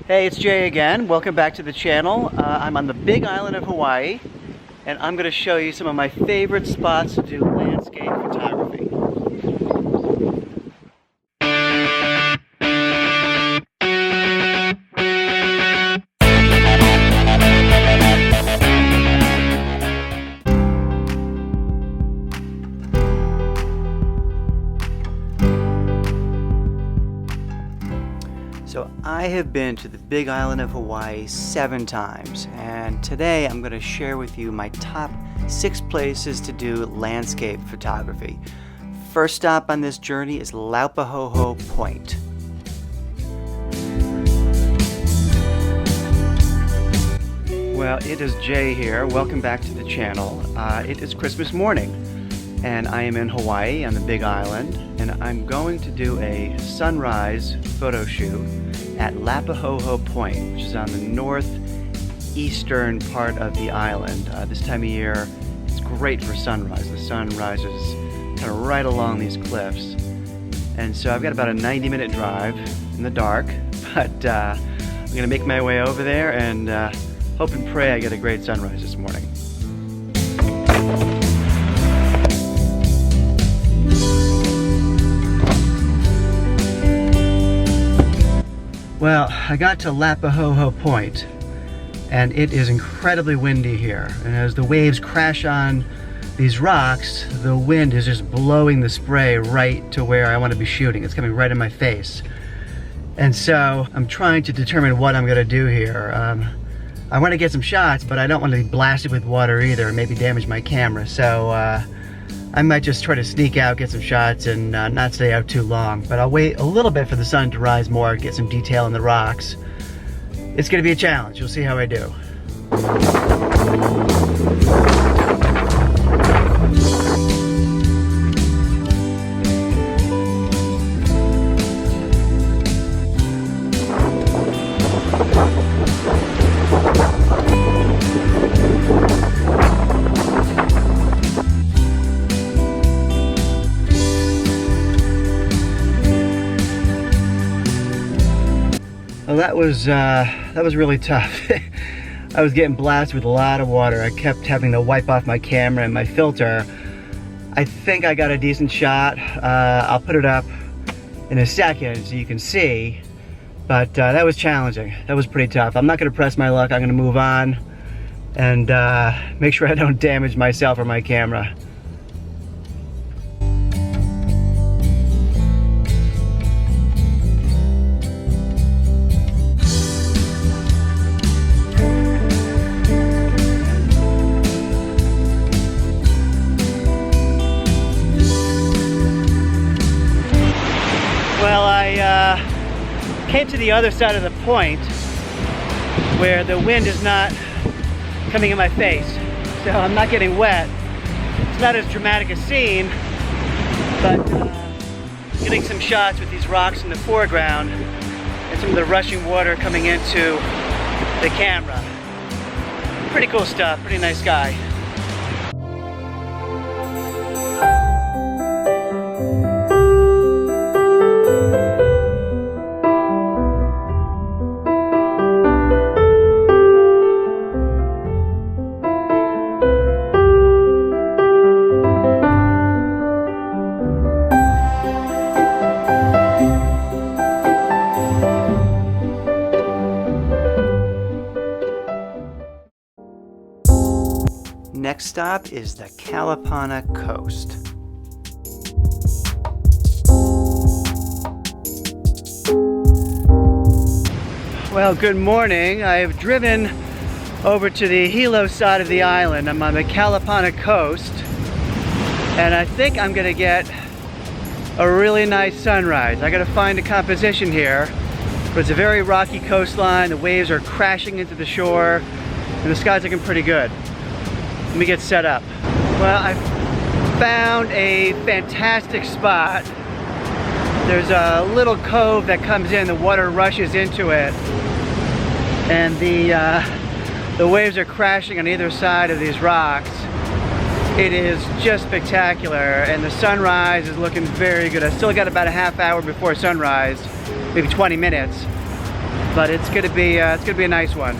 Hey, it's Jay again. Welcome back to the channel. I'm on the Big Island of Hawaii, and I'm going to show you some of my favorite spots to do landscape photography. So I have been to the Big Island of Hawaii 7 times, and today I'm going to share with you my top 6 places to do landscape photography. First stop on this journey is Laupaho'o Point. Well, it is Jay here. Welcome back to the channel. It is Christmas morning, and I am in Hawaii on the Big Island, and I'm going to do a sunrise photo shoot at Laupaho'o Point, which is on the northeastern part of the island. This time of year, it's great for sunrise. The sun rises kind of right along these cliffs. And so I've got about a 90-minute drive in the dark, but I'm gonna make my way over there and hope and pray I get a great sunrise this morning. Well, I got to Laupaho'o Point, and it is incredibly windy here. And as the waves crash on these rocks, the wind is just blowing the spray right to where I want to be shooting. It's coming right in my face. And so I'm trying to determine what I'm going to do here. I want to get some shots, but I don't want to be blasted with water either and maybe damage my camera. So I might just try to sneak out, get some shots, and not stay out too long. But I'll wait a little bit for the sun to rise more, get some detail in the rocks. It's gonna be a challenge. You'll see how I do. Well, that was really tough. I was getting blasted with a lot of water. I kept having to wipe off my camera and my filter. I think I got a decent shot. I'll put it up in a second so you can see, but that was challenging. That was pretty tough. I'm not gonna press my luck. I'm gonna move on and make sure I don't damage myself or my camera. Well, I came to the other side of the point where the wind is not coming in my face, so I'm not getting wet. It's not as dramatic a scene, but getting some shots with these rocks in the foreground and some of the rushing water coming into the camera. Pretty cool stuff, pretty nice guy. Next stop is the Kalapana Coast. Well, good morning. I've driven over to the Hilo side of the island. I'm on the Kalapana Coast, and I think I'm gonna get a really nice sunrise. I gotta find a composition here, but it's a very rocky coastline. The waves are crashing into the shore, and the sky's looking pretty good. Let me get set up. Well, I found a fantastic spot. There's a little cove that comes in, the water rushes into it, and the waves are crashing on either side of these rocks. It is just spectacular, and the sunrise is looking very good. I still got about a half hour before sunrise, maybe 20 minutes. but it's gonna be a nice one.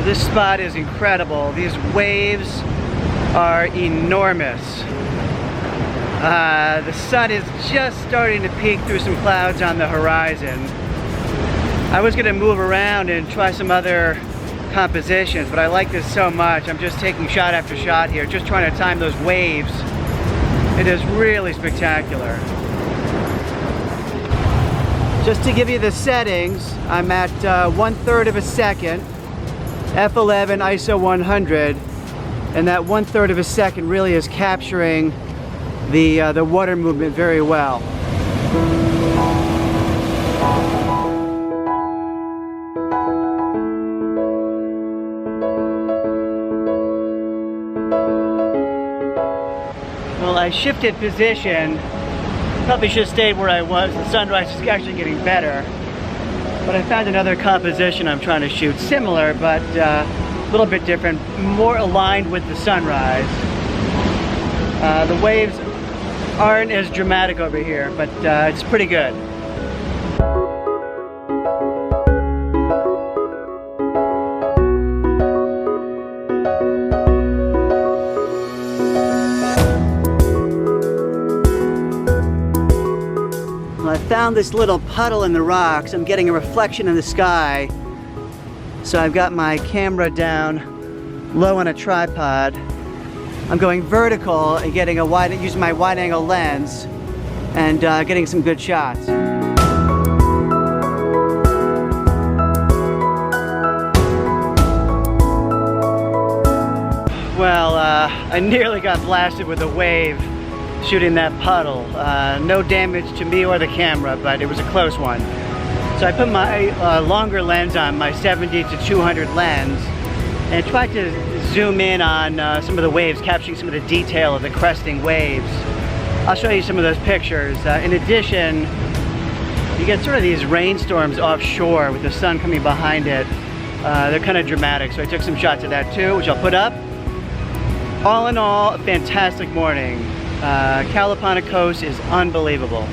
This spot is incredible. These waves are enormous. The sun is just starting to peek through some clouds on the horizon. I was gonna move around and try some other compositions, but I like this so much. I'm just taking shot after shot here, just trying to time those waves. It is really spectacular. Just to give you the settings, I'm at 1/3 of a second, f11 ISO 100, and that 1/3 of a second really is capturing the water movement very well. Well, I shifted position. Probably should have stayed where I was. The sunrise is actually getting better. But I found another composition I'm trying to shoot, similar but a little bit different, more aligned with the sunrise. The waves aren't as dramatic over here, but it's pretty good. I found this little puddle in the rocks. I'm getting a reflection in the sky. So I've got my camera down low on a tripod. I'm going vertical and getting using my wide angle lens and getting some good shots. Well, I nearly got blasted with a wave shooting that puddle. No damage to me or the camera, but it was a close one. So I put my longer lens on, my 70 to 200 lens, and tried to zoom in on some of the waves, capturing some of the detail of the cresting waves. I'll show you some of those pictures. In addition, you get sort of these rainstorms offshore with the sun coming behind it. They're kind of dramatic, so I took some shots of that too, which I'll put up. All in all, a fantastic morning. Kalapana Coast is unbelievable.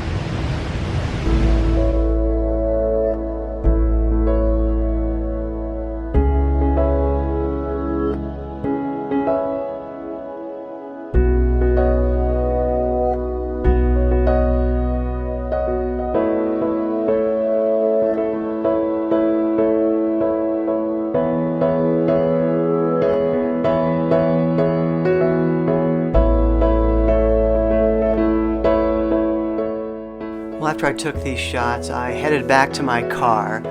Well, after I took these shots, I headed back to my car,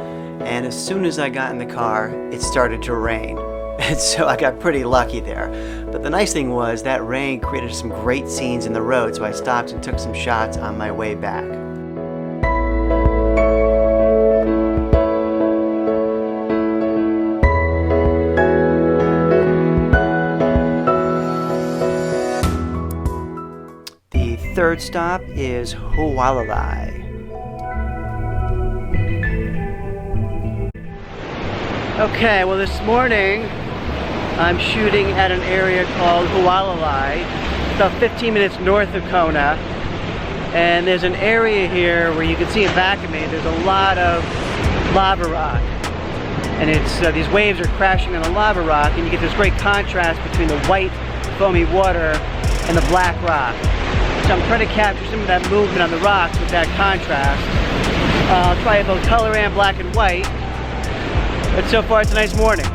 and as soon as I got in the car, it started to rain. And so I got pretty lucky there. But the nice thing was that rain created some great scenes in the road, so I stopped and took some shots on my way back. The third stop is Hualalai. Okay, well this morning I'm shooting at an area called Hualalai, about 15 minutes north of Kona, and there's an area here where you can see in back of me there's a lot of lava rock, and it's these waves are crashing on the lava rock, and you get this great contrast between the white foamy water and the black rock. So I'm trying to capture some of that movement on the rocks with that contrast. I'll try both color and black and white, but so far it's a nice morning.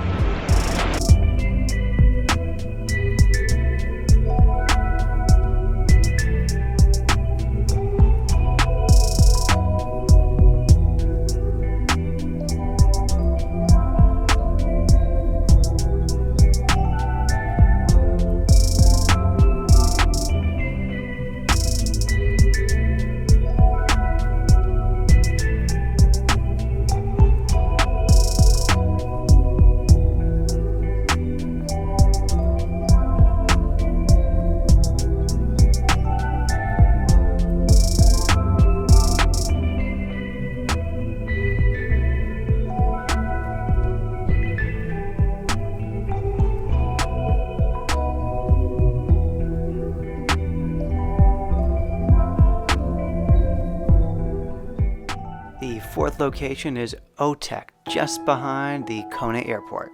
fourth location is Otech, just behind the Kona Airport.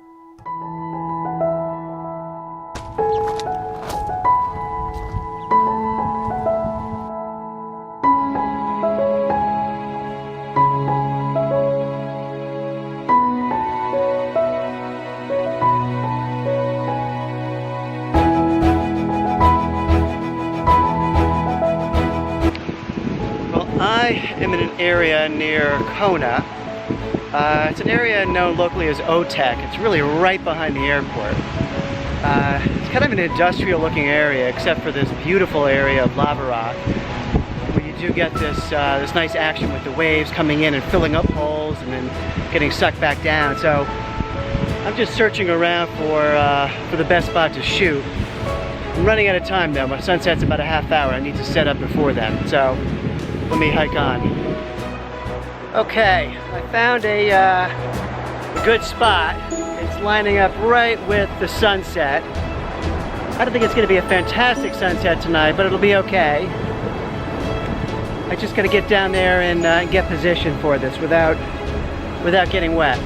I am in an area near Kona. It's an area known locally as Otech. It's really right behind the airport. It's kind of an industrial looking area except for this beautiful area of lava rock where you do get this nice action with the waves coming in and filling up holes and then getting sucked back down. So I'm just searching around for the best spot to shoot. I'm running out of time though. My sunset's about a half hour. I need to set up before then. So let me hike on. Okay, I found a good spot. It's lining up right with the sunset. I don't think it's going to be a fantastic sunset tonight, but it'll be okay. I just got to get down there and get positioned for this without getting wet.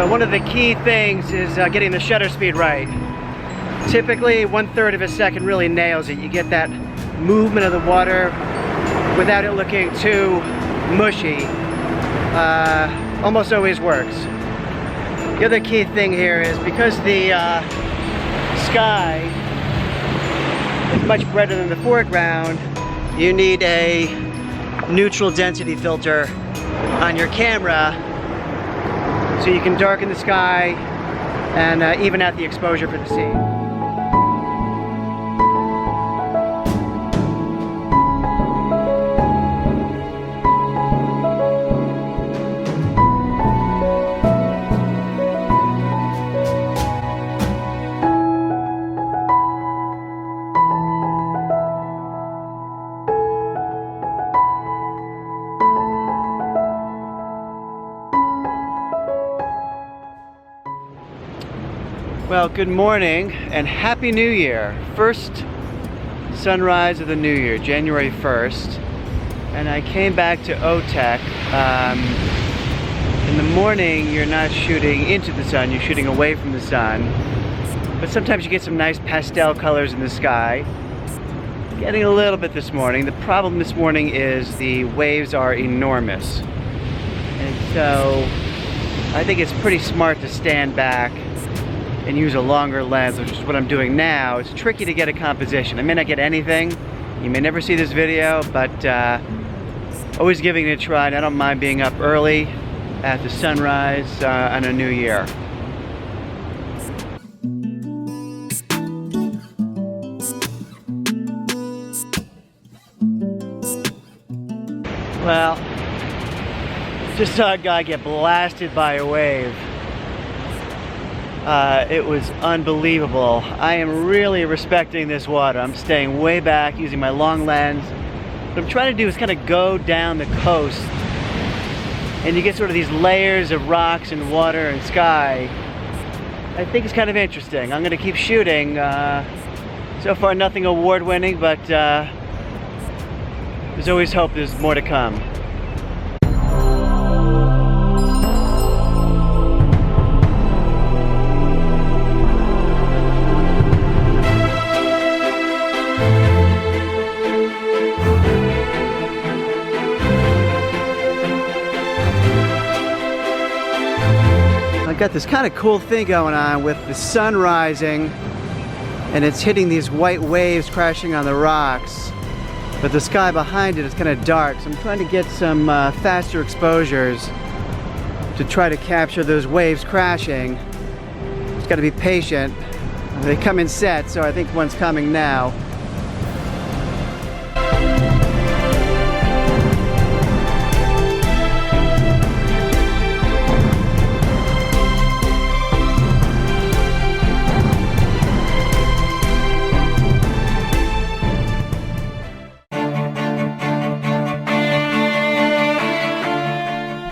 One of the key things is getting the shutter speed right. Typically 1/3 of a second really nails it. You get that movement of the water without it looking too mushy. Almost always works. The other key thing here is because the sky is much brighter than the foreground, you need a neutral density filter on your camera so you can darken the sky and even out the exposure for the scene. Well, good morning and Happy New Year. First sunrise of the new year, January 1st. And I came back to Otech. In the morning, you're not shooting into the sun, you're shooting away from the sun. But sometimes you get some nice pastel colors in the sky. Getting a little bit this morning. The problem this morning is the waves are enormous. And so I think it's pretty smart to stand back and use a longer lens, which is what I'm doing now. It's tricky to get a composition. I may not get anything. You may never see this video, but always giving it a try. And I don't mind being up early at the sunrise on a new year. Well, just saw a guy get blasted by a wave. It was unbelievable. I am really respecting this water. I'm staying way back using my long lens. What I'm trying to do is kind of go down the coast and you get sort of these layers of rocks and water and sky. I think it's kind of interesting. I'm going to keep shooting. So far nothing award-winning, but there's always hope there's more to come. I've got this kind of cool thing going on with the sun rising and it's hitting these white waves crashing on the rocks, but the sky behind it is kind of dark, so I'm trying to get some faster exposures to try to capture those waves crashing. Just got to be patient. They come in sets, so I think one's coming now.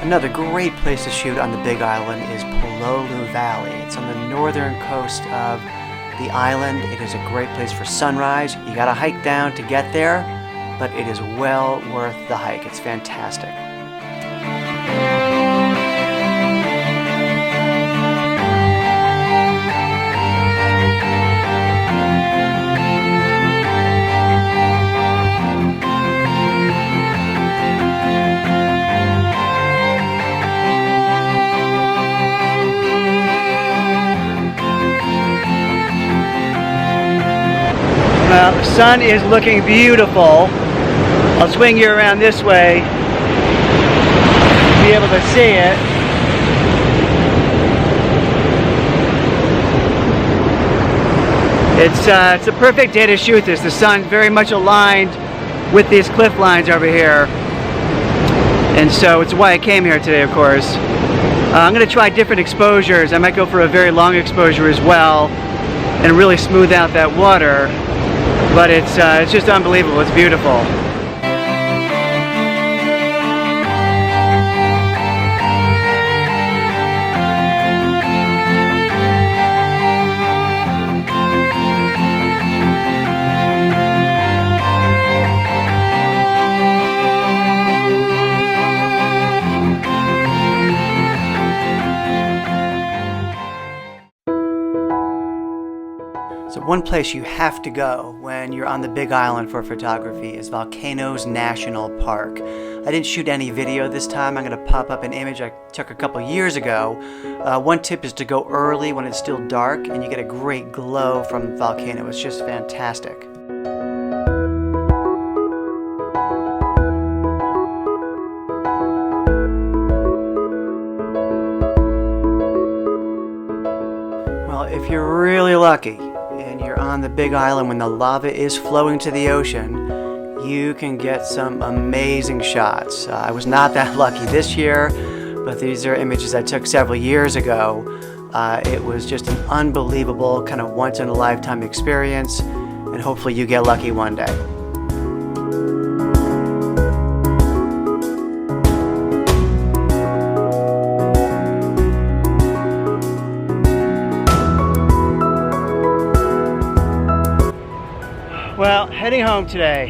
Another great place to shoot on the Big Island is Pololu Valley. It's on the northern coast of the island. It is a great place for sunrise. You gotta hike down to get there, but it is well worth the hike. It's fantastic. Well, the sun is looking beautiful. I'll swing you around this way to be able to see it. It's a perfect day to shoot this. The sun's very much aligned with these cliff lines over here. And so it's why I came here today, of course. I'm going to try different exposures. I might go for a very long exposure as well and really smooth out that water. But it's just unbelievable. It's beautiful. So one place you have to go when you're on the Big Island for photography is Volcanoes National Park. I didn't shoot any video this time. I'm going to pop up an image I took a couple years ago. One tip is to go early when it's still dark and you get a great glow from the volcano. It's just fantastic. Well, if you're really lucky, and you're on the Big Island when the lava is flowing to the ocean, you can get some amazing shots. I was not that lucky this year, but these are images I took several years ago. It was just an unbelievable kind of once-in-a-lifetime experience, and hopefully you get lucky one day. Well, heading home today.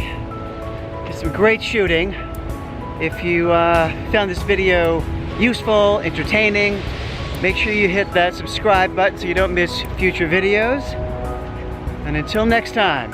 Did some great shooting. If you found this video useful, entertaining, make sure you hit that subscribe button so you don't miss future videos. And until next time.